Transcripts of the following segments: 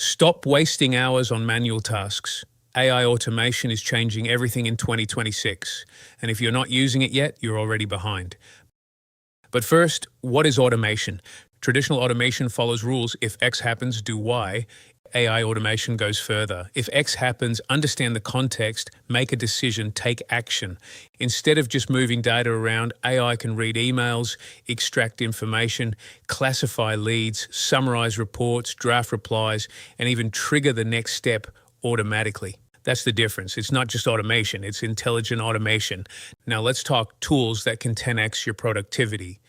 Stop wasting hours on manual tasks. AI automation is changing everything in 2026, and if you're not using it yet, you're already behind. But first, what is automation? Traditional automation follows rules. If X happens, do Y. AI automation goes further. If X happens, understand the context, make a decision, take action. Instead of just moving data around, AI can read emails, extract information, classify leads, summarize reports, draft replies, and even trigger the next step automatically. That's the difference. It's not just automation, it's intelligent automation. Now let's talk tools that can 10x your productivity.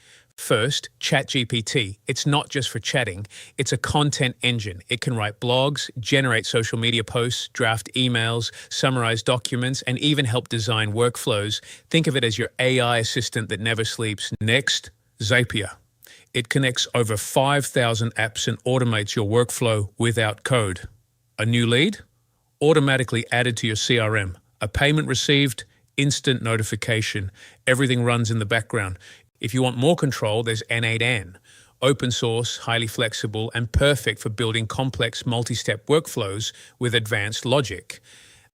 First, ChatGPT. It's not just for chatting, it's a content engine. It can write blogs, generate social media posts, draft emails, summarize documents, and even help design workflows. Think of it as your AI assistant that never sleeps. Next, Zapier. It connects over 5,000 apps and automates your workflow without code. A new lead? Automatically added to your CRM. A payment received? Instant notification. Everything runs in the background. If you want more control, there's n8n. Open source, highly flexible, and perfect for building complex multi-step workflows with advanced logic.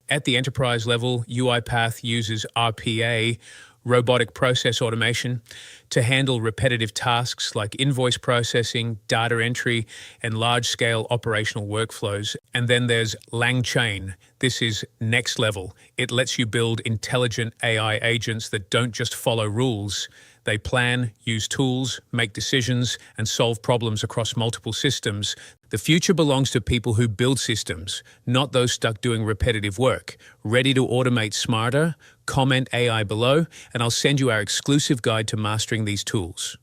At the enterprise level, UiPath uses RPA, robotic process automation, to handle repetitive tasks like invoice processing, data entry, and large-scale operational workflows. And then there's LangChain. This is next level. It lets you build intelligent AI agents that don't just follow rules. They plan, use tools, make decisions, and solve problems across multiple systems. The future belongs to people who build systems, not those stuck doing repetitive work. Ready to automate smarter? Comment AI below, and I'll send you our exclusive guide to mastering these tools.